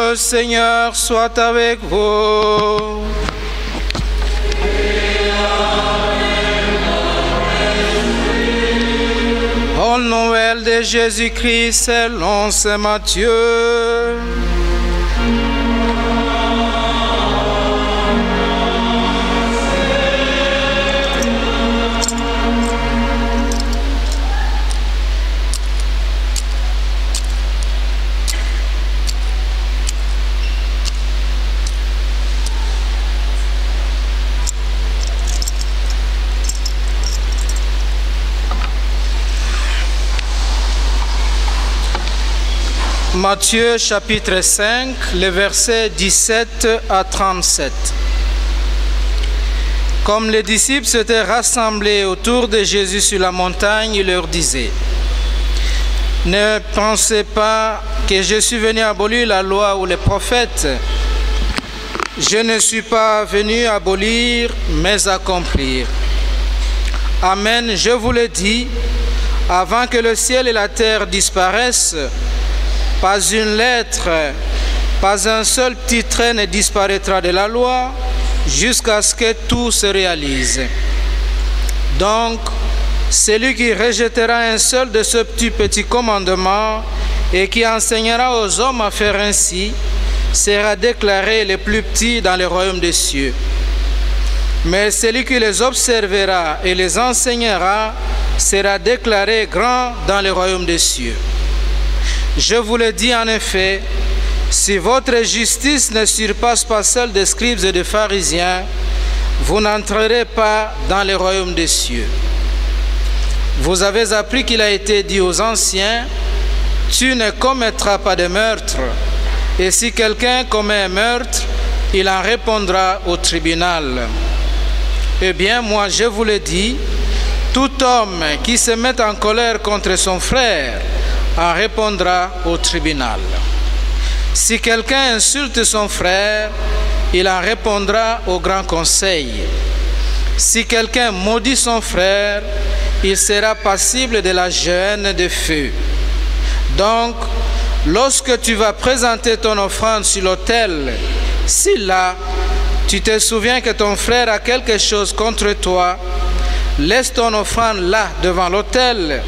Le Seigneur soit avec vous. Au Noël de Jésus-Christ selon saint Matthieu. Matthieu chapitre 5, les versets 17 à 37. Comme les disciples s'étaient rassemblés autour de Jésus sur la montagne, il leur disait: ne pensez pas que je suis venu abolir la loi ou les prophètes. Je ne suis pas venu abolir, mais accomplir. Amen, je vous le dis, avant que le ciel et la terre disparaissent, pas une lettre, pas un seul petit trait ne disparaîtra de la loi jusqu'à ce que tout se réalise. Donc, celui qui rejettera un seul de ce petit commandement et qui enseignera aux hommes à faire ainsi sera déclaré le plus petit dans le royaume des cieux. Mais celui qui les observera et les enseignera sera déclaré grand dans le royaume des cieux. Je vous le dis en effet, si votre justice ne surpasse pas celle des scribes et des pharisiens, vous n'entrerez pas dans le royaume des cieux. Vous avez appris qu'il a été dit aux anciens: tu ne commettras pas de meurtre, et si quelqu'un commet un meurtre, il en répondra au tribunal. Eh bien, moi je vous le dis, tout homme qui se met en colère contre son frère en répondra au tribunal. Si quelqu'un insulte son frère, il en répondra au grand conseil. Si quelqu'un maudit son frère, il sera passible de la gêne de feu. Donc, lorsque tu vas présenter ton offrande sur l'autel, si là, tu te souviens que ton frère a quelque chose contre toi, laisse ton offrande là, devant l'autel.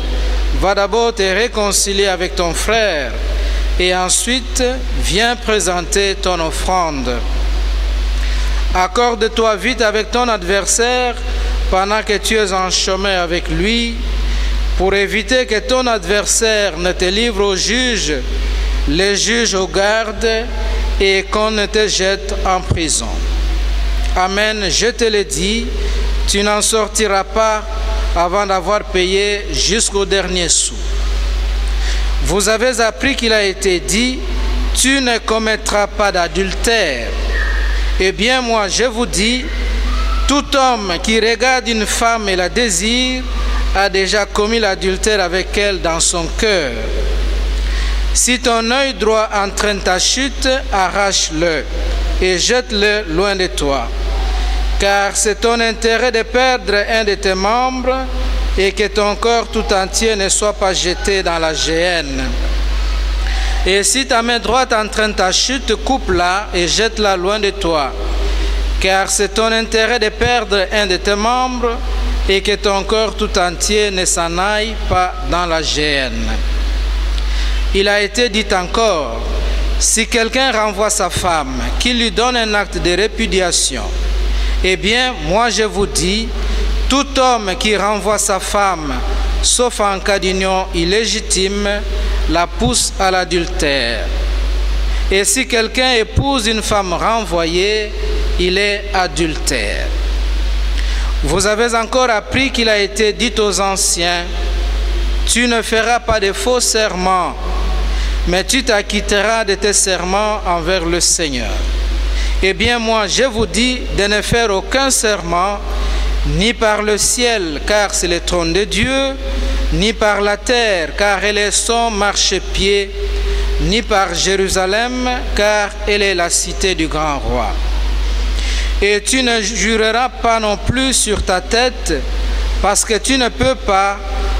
Va d'abord te réconcilier avec ton frère et ensuite viens présenter ton offrande. Accorde-toi vite avec ton adversaire pendant que tu es en chemin avec lui, pour éviter que ton adversaire ne te livre au juge, les juges aux gardes et qu'on ne te jette en prison. Amen, je te le dis, tu n'en sortiras pas avant d'avoir payé jusqu'au dernier sou. Vous avez appris qu'il a été dit: tu ne commettras pas d'adultère. Eh bien, moi je vous dis, tout homme qui regarde une femme et la désire a déjà commis l'adultère avec elle dans son cœur. Si ton œil droit entraîne ta chute, arrache-le et jette-le loin de toi. Car c'est ton intérêt de perdre un de tes membres et que ton corps tout entier ne soit pas jeté dans la géhenne. Et si ta main droite entraîne ta chute, coupe-la et jette-la loin de toi. Car c'est ton intérêt de perdre un de tes membres et que ton corps tout entier ne s'en aille pas dans la géhenne. Il a été dit encore: si quelqu'un renvoie sa femme, qu'il lui donne un acte de répudiation. Eh bien, moi je vous dis, tout homme qui renvoie sa femme, sauf en cas d'union illégitime, la pousse à l'adultère. Et si quelqu'un épouse une femme renvoyée, il est adultère. Vous avez encore appris qu'il a été dit aux anciens: tu ne feras pas de faux serments, mais tu t'acquitteras de tes serments envers le Seigneur. Eh bien, moi, je vous dis de ne faire aucun serment, ni par le ciel, car c'est le trône de Dieu, ni par la terre, car elle est son marchepied, ni par Jérusalem, car elle est la cité du grand roi. Et tu ne jureras pas non plus sur ta tête, parce que tu ne peux pas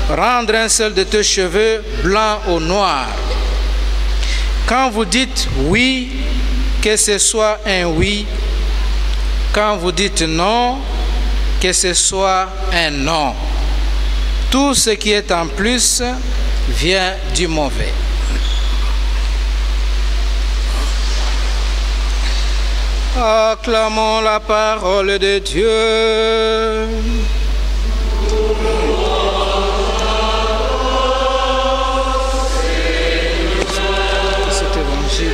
rendre un seul de tes cheveux blanc ou noir. Quand vous dites oui, que ce soit un oui. Quand vous dites non, que ce soit un non. Tout ce qui est en plus vient du mauvais. Acclamons la parole de Dieu. Cet évangile.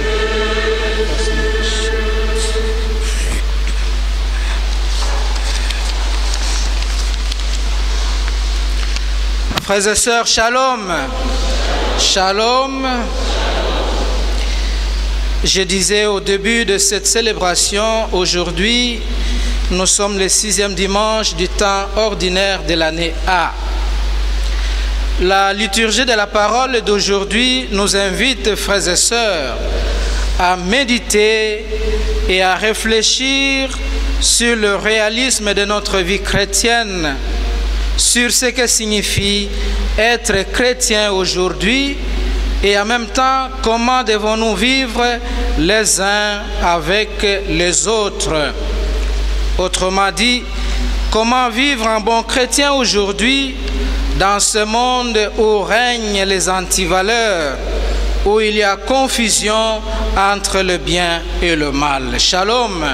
Frères et sœurs, shalom. Shalom. Je disais au début de cette célébration, aujourd'hui, nous sommes le 6e dimanche du temps ordinaire de l'année A. La liturgie de la parole d'aujourd'hui nous invite, frères et sœurs, à méditer et à réfléchir sur le réalisme de notre vie chrétienne, sur ce que signifie être chrétien aujourd'hui et en même temps comment devons-nous vivre les uns avec les autres. Autrement dit, comment vivre un bon chrétien aujourd'hui dans ce monde où règnent les antivaleurs, où il y a confusion entre le bien et le mal. Shalom.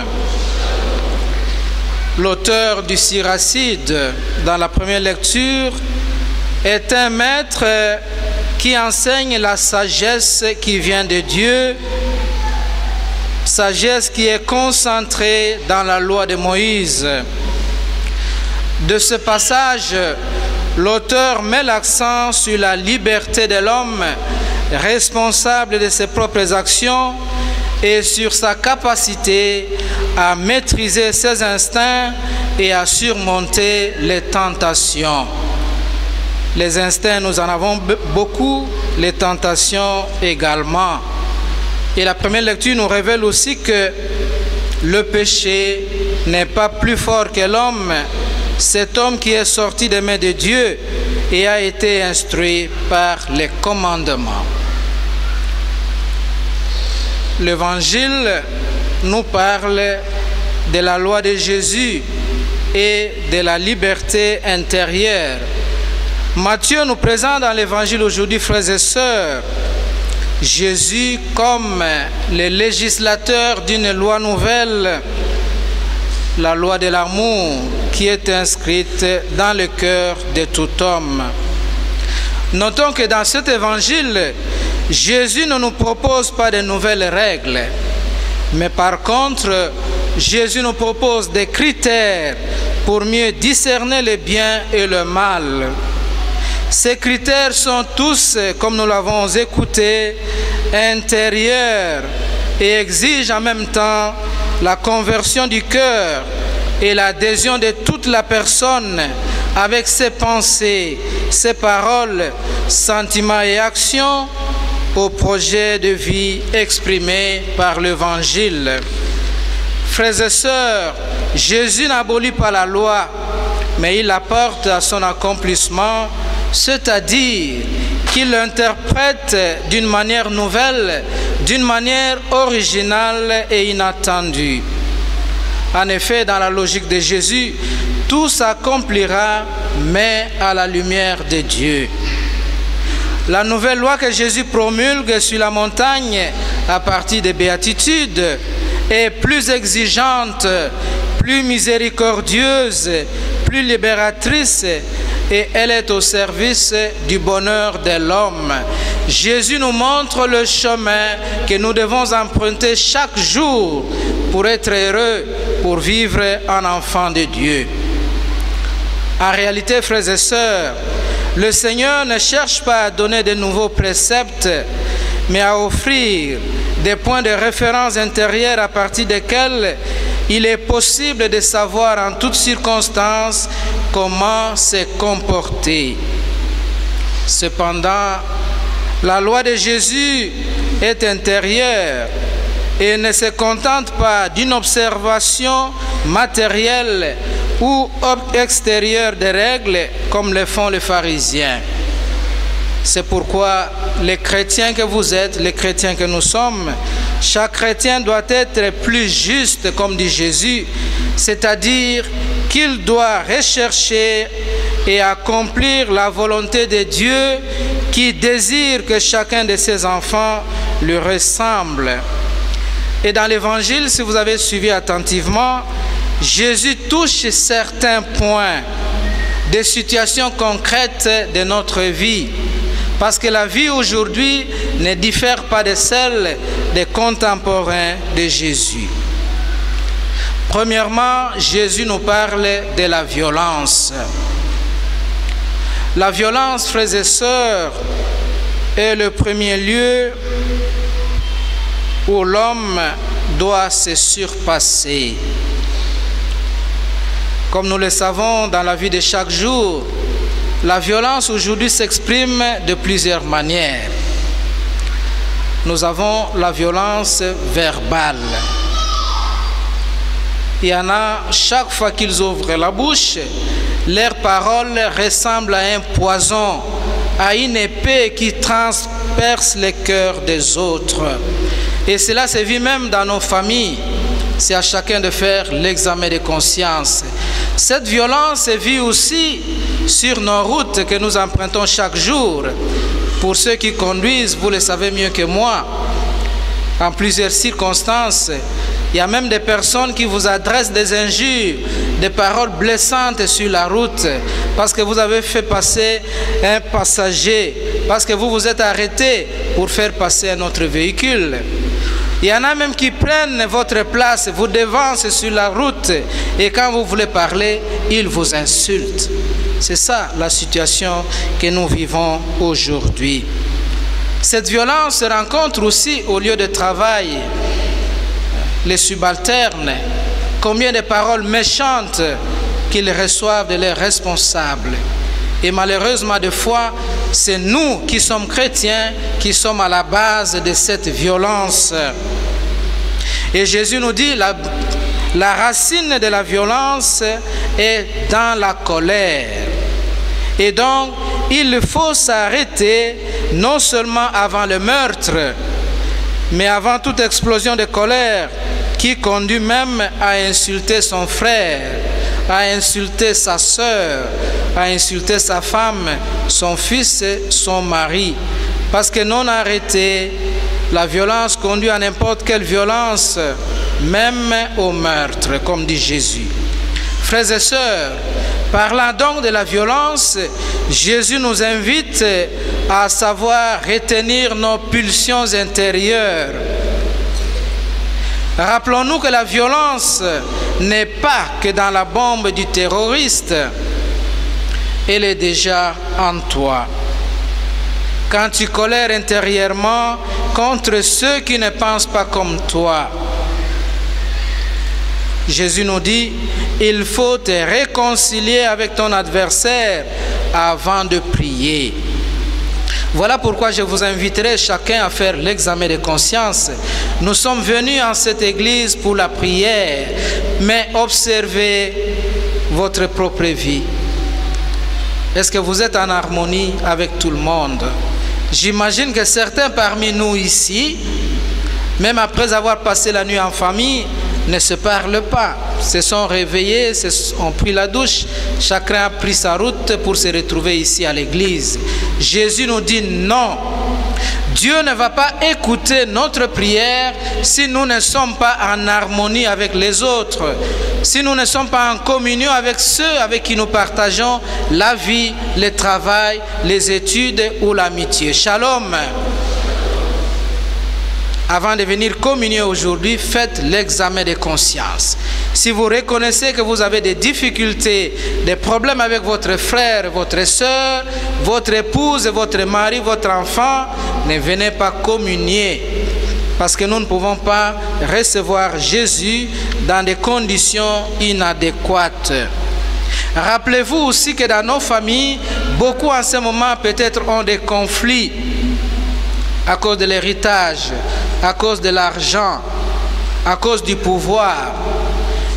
L'auteur du Siracide, dans la première lecture, est un maître qui enseigne la sagesse qui vient de Dieu, sagesse qui est concentrée dans la loi de Moïse. De ce passage, l'auteur met l'accent sur la liberté de l'homme, responsable de ses propres actions, et sur sa capacité à maîtriser ses instincts et à surmonter les tentations. Les instincts, nous en avons beaucoup, les tentations également. Et la première lecture nous révèle aussi que le péché n'est pas plus fort que l'homme, cet homme qui est sorti des mains de Dieu et a été instruit par les commandements. L'Évangile nous parle de la loi de Jésus et de la liberté intérieure. Matthieu nous présente dans l'Évangile aujourd'hui, frères et sœurs, Jésus comme le législateur d'une loi nouvelle, la loi de l'amour qui est inscrite dans le cœur de tout homme. Notons que dans cet évangile, Jésus ne nous propose pas de nouvelles règles, mais par contre, Jésus nous propose des critères pour mieux discerner le bien et le mal. Ces critères sont tous, comme nous l'avons écouté, intérieurs et exigent en même temps la conversion du cœur et l'adhésion de toute la personne avec ses pensées, ses paroles, sentiments et actions au projet de vie exprimé par l'Évangile. Frères et sœurs, Jésus n'abolit pas la loi, mais il l'apporte à son accomplissement, c'est-à-dire qu'il l'interprète d'une manière nouvelle, d'une manière originale et inattendue. En effet, dans la logique de Jésus, tout s'accomplira, mais à la lumière de Dieu. La nouvelle loi que Jésus promulgue sur la montagne à partir des béatitudes est plus exigeante, plus miséricordieuse, plus libératrice, et elle est au service du bonheur de l'homme. Jésus nous montre le chemin que nous devons emprunter chaque jour pour être heureux, pour vivre en enfant de Dieu. En réalité, frères et sœurs, le Seigneur ne cherche pas à donner de nouveaux préceptes, mais à offrir des points de référence intérieurs à partir desquels il est possible de savoir en toutes circonstances comment se comporter. Cependant, la loi de Jésus est intérieure et ne se contente pas d'une observation matérielle ou extérieure des règles comme le font les pharisiens. C'est pourquoi les chrétiens que vous êtes, les chrétiens que nous sommes, chaque chrétien doit être plus juste, comme dit Jésus, c'est-à-dire qu'il doit rechercher et accomplir la volonté de Dieu qui désire que chacun de ses enfants lui ressemble. Et dans l'Évangile, si vous avez suivi attentivement, Jésus touche certains points, des situations concrètes de notre vie. Parce que la vie aujourd'hui ne diffère pas de celle des contemporains de Jésus. Premièrement, Jésus nous parle de la violence. La violence, frères et sœurs, est le premier lieu où l'homme doit se surpasser. Comme nous le savons dans la vie de chaque jour, la violence aujourd'hui s'exprime de plusieurs manières. Nous avons la violence verbale. Il y en a, chaque fois qu'ils ouvrent la bouche, leurs paroles ressemblent à un poison, à une épée qui transperce les cœurs des autres. Et cela se vit même dans nos familles. C'est à chacun de faire l'examen de conscience. Cette violence se vit aussi sur nos routes que nous empruntons chaque jour. Pour ceux qui conduisent, vous le savez mieux que moi, en plusieurs circonstances, il y a même des personnes qui vous adressent des injures, des paroles blessantes sur la route, parce que vous avez fait passer un passager, parce que vous vous êtes arrêté pour faire passer un autre véhicule. Il y en a même qui prennent votre place, vous devancent sur la route, et quand vous voulez parler, ils vous insultent. C'est ça la situation que nous vivons aujourd'hui. Cette violence se rencontre aussi au lieu de travail. Les subalternes, combien de paroles méchantes qu'ils reçoivent de leurs responsables. Et malheureusement, des fois, c'est nous qui sommes chrétiens qui sommes à la base de cette violence. Et Jésus nous dit, la racine de la violence est dans la colère. Et donc, il faut s'arrêter non seulement avant le meurtre, mais avant toute explosion de colère qui conduit même à insulter son frère, à insulter sa sœur, à insulter sa femme, son fils, son mari. Parce que non arrêté, la violence conduit à n'importe quelle violence, même au meurtre, comme dit Jésus. Frères et sœurs, parlant donc de la violence, Jésus nous invite à savoir retenir nos pulsions intérieures. Rappelons-nous que la violence n'est pas que dans la bombe du terroriste, elle est déjà en toi. Quand tu colères intérieurement contre ceux qui ne pensent pas comme toi, Jésus nous dit, il faut te réconcilier avec ton adversaire avant de prier. Voilà pourquoi je vous inviterai chacun à faire l'examen de conscience. Nous sommes venus en cette église pour la prière, mais observez votre propre vie. Est-ce que vous êtes en harmonie avec tout le monde? J'imagine que certains parmi nous ici, même après avoir passé la nuit en famille, ne se parlent pas, se sont réveillés, ont pris la douche, chacun a pris sa route pour se retrouver ici à l'église. Jésus nous dit non. Dieu ne va pas écouter notre prière si nous ne sommes pas en harmonie avec les autres, si nous ne sommes pas en communion avec ceux avec qui nous partageons la vie, le travail, les études ou l'amitié. Shalom. Avant de venir communier aujourd'hui, faites l'examen de conscience. Si vous reconnaissez que vous avez des difficultés, des problèmes avec votre frère, votre soeur, votre épouse, votre mari, votre enfant, ne venez pas communier. Parce que nous ne pouvons pas recevoir Jésus dans des conditions inadéquates. Rappelez-vous aussi que dans nos familles, beaucoup en ce moment peut-être ont des conflits à cause de l'héritage, à cause de l'argent, à cause du pouvoir.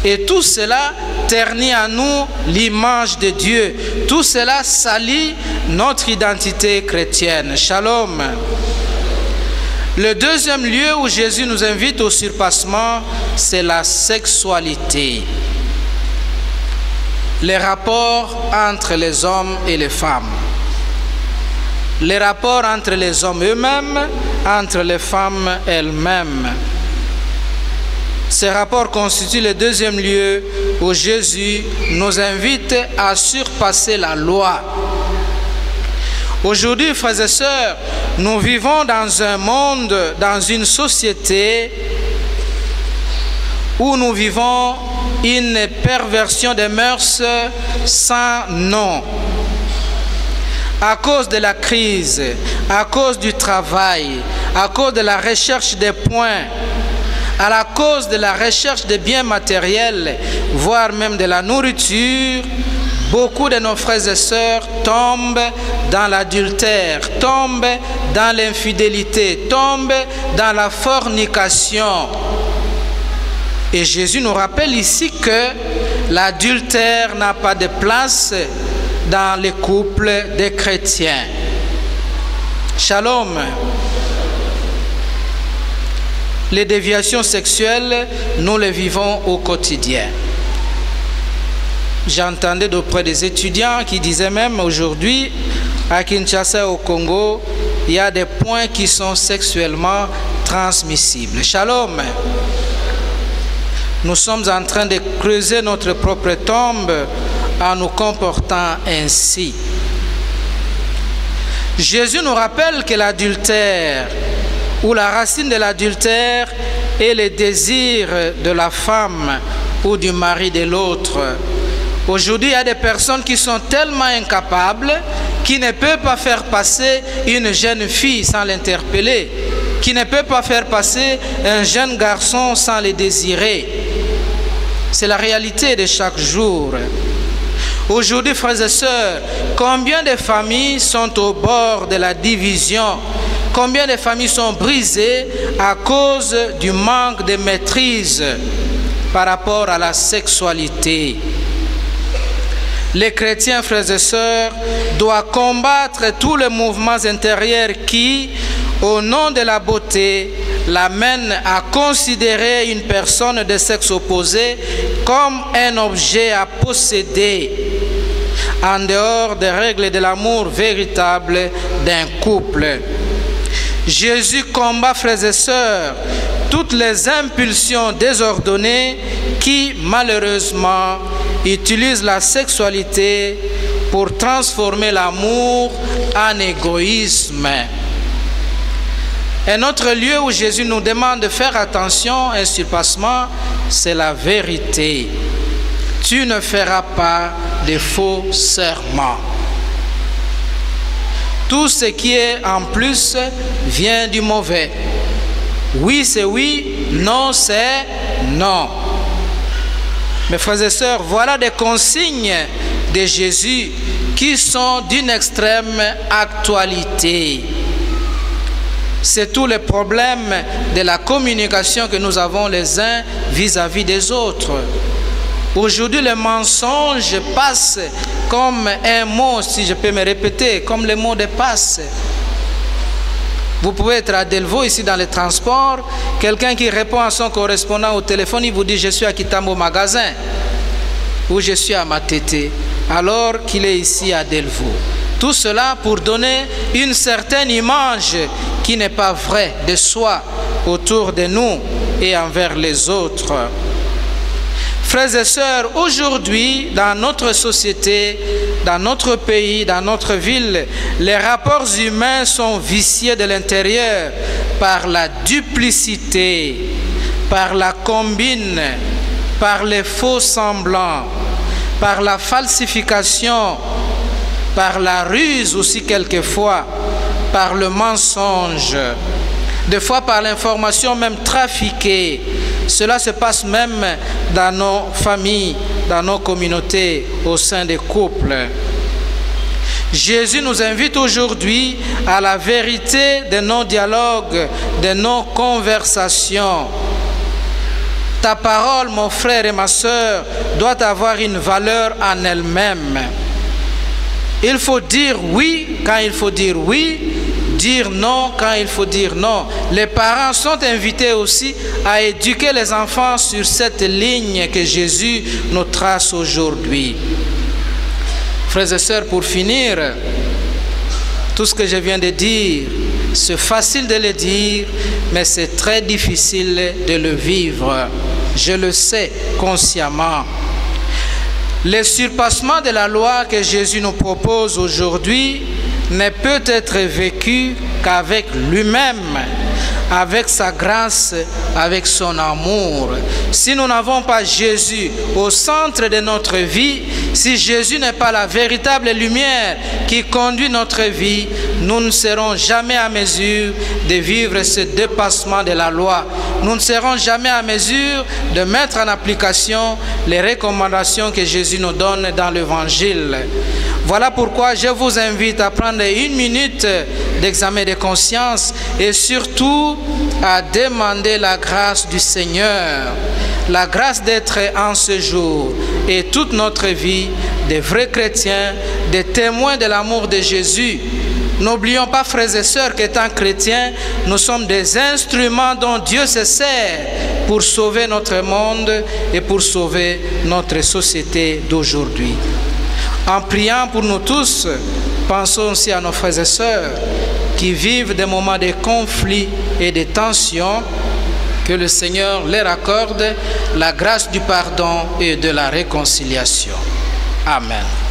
Et tout cela ternit en nous l'image de Dieu. Tout cela salit notre identité chrétienne. Shalom. Le deuxième lieu où Jésus nous invite au surpassement, c'est la sexualité. Les rapports entre les hommes et les femmes. Les rapports entre les hommes eux-mêmes, entre les femmes elles-mêmes. Ces rapports constituent le deuxième lieu où Jésus nous invite à surpasser la loi. Aujourd'hui, frères et sœurs, nous vivons dans un monde, dans une société où nous vivons une perversion des mœurs sans nom. À cause de la crise, à cause du travail, à cause de la recherche des points, à la cause de la recherche des biens matériels, voire même de la nourriture, beaucoup de nos frères et sœurs tombent dans l'adultère, tombent dans l'infidélité, tombent dans la fornication. Et Jésus nous rappelle ici que l'adultère n'a pas de place dans les couples des chrétiens. Shalom. Les déviations sexuelles, nous les vivons au quotidien. J'entendais d'auprès des étudiants qui disaient même aujourd'hui, à Kinshasa, au Congo, il y a des points qui sont sexuellement transmissibles. Shalom. Nous sommes en train de creuser notre propre tombe en nous comportant ainsi. Jésus nous rappelle que l'adultère, ou la racine de l'adultère, est le désir de la femme ou du mari de l'autre. Aujourd'hui, il y a des personnes qui sont tellement incapables qui ne peuvent pas faire passer une jeune fille sans l'interpeller, qui ne peuvent pas faire passer un jeune garçon sans le désirer. C'est la réalité de chaque jour. Aujourd'hui, frères et sœurs, combien de familles sont au bord de la division? Combien de familles sont brisées à cause du manque de maîtrise par rapport à la sexualité? Les chrétiens, frères et sœurs, doivent combattre tous les mouvements intérieurs qui, au nom de la beauté, l'amènent à considérer une personne de sexe opposé comme un objet à posséder, en dehors des règles de l'amour véritable d'un couple. Jésus combat, frères et sœurs, toutes les impulsions désordonnées qui, malheureusement, utilisent la sexualité pour transformer l'amour en égoïsme. Un autre lieu où Jésus nous demande de faire attention à un surpassement, c'est la vérité. Tu ne feras pas de faux serments. Tout ce qui est en plus vient du mauvais. Oui, c'est oui, non, c'est non. Mes frères et sœurs, voilà des consignes de Jésus qui sont d'une extrême actualité. C'est tout le problème de la communication que nous avons les uns vis-à-vis des autres. Aujourd'hui, le mensonge passe comme un mot, si je peux me répéter, comme le mot de passe. Vous pouvez être à Delvaux, ici dans les transports, quelqu'un qui répond à son correspondant au téléphone, il vous dit « Je suis à Kitambo magasin » ou « Je suis à Matete », alors qu'il est ici à Delvaux. Tout cela pour donner une certaine image qui n'est pas vraie de soi autour de nous et envers les autres. Frères et sœurs, aujourd'hui, dans notre société, dans notre pays, dans notre ville, les rapports humains sont viciés de l'intérieur par la duplicité, par la combine, par les faux semblants, par la falsification, par la ruse aussi quelquefois, par le mensonge, des fois par l'information même trafiquée. Cela se passe même dans nos familles, dans nos communautés, au sein des couples. Jésus nous invite aujourd'hui à la vérité de nos dialogues, de nos conversations. Ta parole, mon frère et ma sœur, doit avoir une valeur en elle-même. Il faut dire oui quand il faut dire oui, dire non quand il faut dire non. Les parents sont invités aussi à éduquer les enfants sur cette ligne que Jésus nous trace aujourd'hui. Frères et sœurs, pour finir, tout ce que je viens de dire, c'est facile de le dire, mais c'est très difficile de le vivre. Je le sais consciemment. Le surpassement de la loi que Jésus nous propose aujourd'hui ne peut être vécu qu'avec lui-même, avec sa grâce, avec son amour. Si nous n'avons pas Jésus au centre de notre vie, si Jésus n'est pas la véritable lumière qui conduit notre vie, nous ne serons jamais à mesure de vivre ce dépassement de la loi. Nous ne serons jamais à mesure de mettre en application les recommandations que Jésus nous donne dans l'Évangile. Voilà pourquoi je vous invite à prendre une minute d'examen de conscience et surtout à demander la grâce du Seigneur, la grâce d'être en ce jour et toute notre vie des vrais chrétiens, des témoins de l'amour de Jésus. N'oublions pas, frères et sœurs, qu'étant chrétiens, nous sommes des instruments dont Dieu se sert pour sauver notre monde et pour sauver notre société d'aujourd'hui. En priant pour nous tous, pensons aussi à nos frères et sœurs qui vivent des moments de conflit et de tension. Que le Seigneur leur accorde la grâce du pardon et de la réconciliation. Amen.